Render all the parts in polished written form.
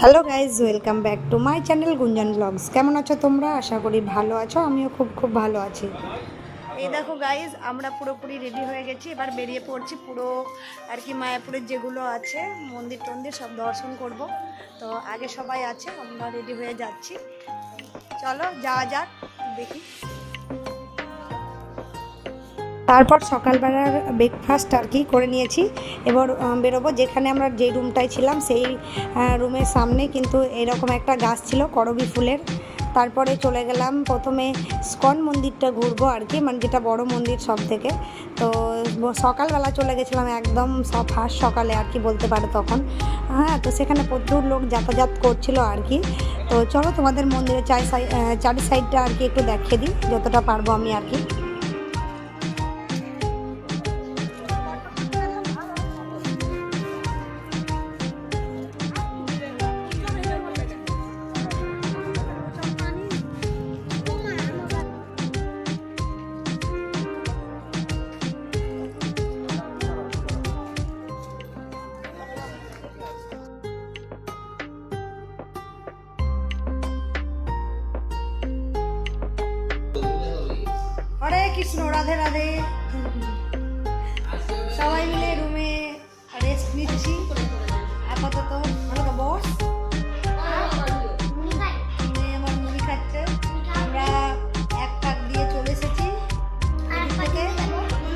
Hello guys, welcome back to my channel গুঞ্জন blogs. কেমন আছো তোমরা? আশা করি ভালো আছো। আমিও খুব ভালো আছি। এই দেখো গাইজ, আমরা পুরোপুরি রেডি হয়ে গেছি। এবার বেরিয়ে পড়ছি পুরো আর কি মায়াপুরের যেগুলো আছে মন্দির টন্দির সব দর্শন করব। তো আগে সবাই আছে, আমরা রেডি হয়ে যাচ্ছি। চলো যাওয়া যাক, দেখি। তারপর সকালবেলার ব্রেকফাস্ট আর কি করে নিয়েছি। এবার বেরোবো। যেখানে আমরা যে রুমটায় ছিলাম সেই রুমের সামনে কিন্তু এরকম একটা গাছ ছিল করবী ফুলের। তারপরে চলে গেলাম প্রথমে স্কন মন্দিরটা ঘুরবো আর কি, মানে যেটা বড় মন্দির সব থেকে। তো সকালবেলা চলে গেছিলাম, একদম ফার্স্ট সকালে আর কি বলতে পারো তখন। হ্যাঁ, তো সেখানে প্রচুর লোক যাতায়াত করছিল আর কি। তো চলো তোমাদের মন্দিরের চারি সাইডটা আর কি একটু দেখিয়ে দিই যতটা পারবো আমি আর কি। হরে কৃষ্ণ, রাধে রাধে। সবাই মিলে রুমে রেস্ট নিচ্ছি আপাতত। ভালো তো বস, আমার মুড়ি খাচ্ছে। আমরা এক পাক দিয়ে চলে এসেছি থেকে।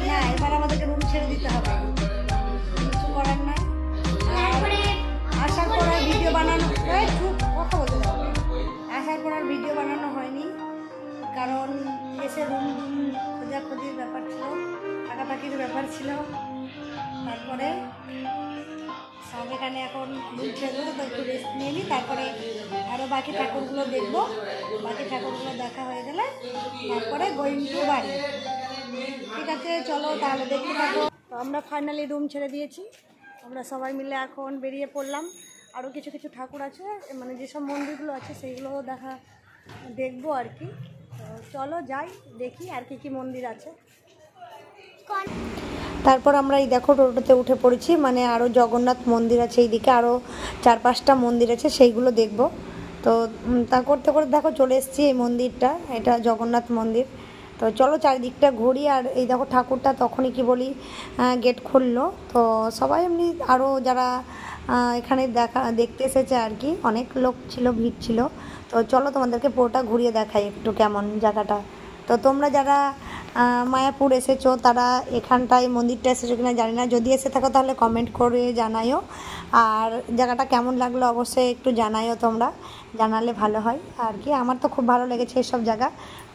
না, এবার আমাদেরকে রুম ছেড়ে দিতে হবে, কিছু করার নাই। আসার পর আর ভিডিও বানানো, কথা বলতে হবে। আসার পর আর ভিডিও বানানো হয়নি, কারণ এসে রুম খোঁজাখুঁজির ব্যাপার ছিল, টাকাটাকির ব্যাপার ছিল। তারপরে সব এখানে এখন রুম ছেড়ে তো একটু রেস্ট নিয়ে নিই। তারপরে আরও বাকি ঠাকুরগুলো দেখবো। বাকি ঠাকুরগুলো দেখা হয়ে গেলে তারপরে গোয়িং টু বাড়ি। ঠিক আছে, চলো তাহলে দেখতে থাকো। তো আমরা ফাইনালি রুম ছেড়ে দিয়েছি। আমরা সবাই মিলে এখন বেরিয়ে পড়লাম। আরও কিছু কিছু ঠাকুর আছে, মানে যেসব মন্দিরগুলো আছে সেইগুলো দেখবো আর কি। চলো যাই, দেখি আর কি মন্দির আছে। তারপর আমরা এই দেখো টোটোতে উঠে পড়েছি, মানে আরও জগন্নাথ মন্দির আছে এইদিকে, আরও 4-5টা মন্দির আছে, সেইগুলো দেখব। তো তা করতে করতে দেখো চলে এসেছি এই মন্দিরটা, এটা জগন্নাথ মন্দির। তো চলো চারিদিকটা ঘুরি। আর এই দেখো ঠাকুরটা তখনই কি বলি গেট খুললো। তো সবাই এমনি আরও যারা এখানে দেখতে এসেছে আর কি, অনেক লোক ছিল, ভিড় ছিল। তো চলো তোমাদেরকে পুরোটা ঘুরিয়ে দেখাই একটু কেমন জায়গাটা। তো তোমরা যারা মায়াপুর এসেছো তারা এখানটায় মন্দিরটা এসেছো কিনা জানি না, যদি এসে থাকো তাহলে কমেন্ট করে জানাইও। আর জায়গাটা কেমন লাগলো অবশ্যই একটু জানাইও, তোমরা জানালে ভালো হয় আর কি। আমার তো খুব ভালো লেগেছে এসব জায়গা।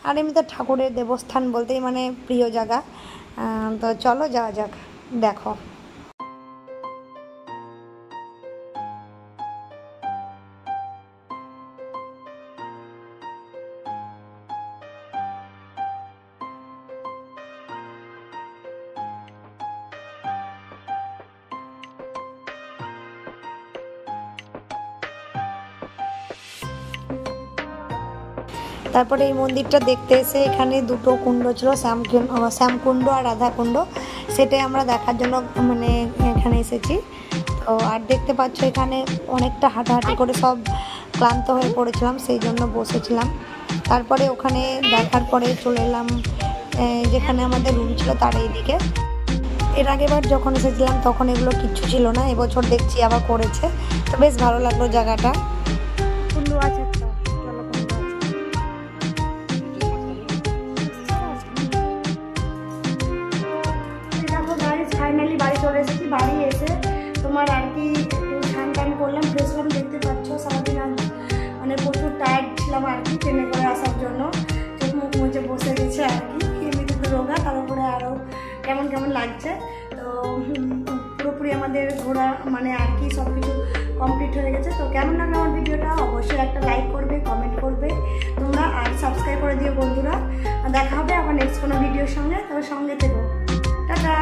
আর এমনিতে ঠাকুরের দেবস্থান বলতেই মানে প্রিয় জায়গা। তো চলো যাওয়া যাক, দেখো। তারপরে এই মন্দিরটা দেখতে এসে এখানে দুটো কুণ্ড ছিল, শ্যামকুণ্ড আর রাধাকুণ্ড। সেটাই আমরা দেখার জন্য মানে এখানে এসেছি। তো আর দেখতে পাচ্ছ এখানে অনেকটা হাঁটাহাঁটি করে সব ক্লান্ত হয়ে পড়েছিলাম, সেই জন্য বসেছিলাম। তারপরে ওখানে দেখার পরে চলে এলাম যেখানে আমাদের রুম ছিল তার এইদিকে। এর আগেবার যখন এসেছিলাম তখন এগুলো কিচ্ছু ছিল না, এবছর দেখছি আবার করেছে। তো বেশ ভালো লাগলো জায়গাটা। কুণ্ড আছে, ফাইনালি বাড়ি চলে এসেছি। বাড়ি এসে তোমার আর কি একটু স্নান টান করলাম, ফ্রেশ হলাম। দেখতে পাচ্ছ সারাদিন মানে প্রচুর টায়ার্ড ছিলাম আর কি ট্রেনে করে আসার জন্য। চোখ মুখ মুছে বসে গেছে আর কি, এমনিতে তো রোগা, তারপরে আরও কেমন লাগছে। তো পুরোপুরি আমাদের ঘোরা মানে আর কি সব কিছু কমপ্লিট হয়ে গেছে। তো কেমন লাগলো আমার ভিডিওটা অবশ্যই একটা লাইক করবে, কমেন্ট করবে তোমরা, আর সাবস্ক্রাইব করে দিও বন্ধুরা। দেখা হবে আবার নেক্সট কোনো ভিডিওর সঙ্গে। তবে সঙ্গে থেকো। টাটা।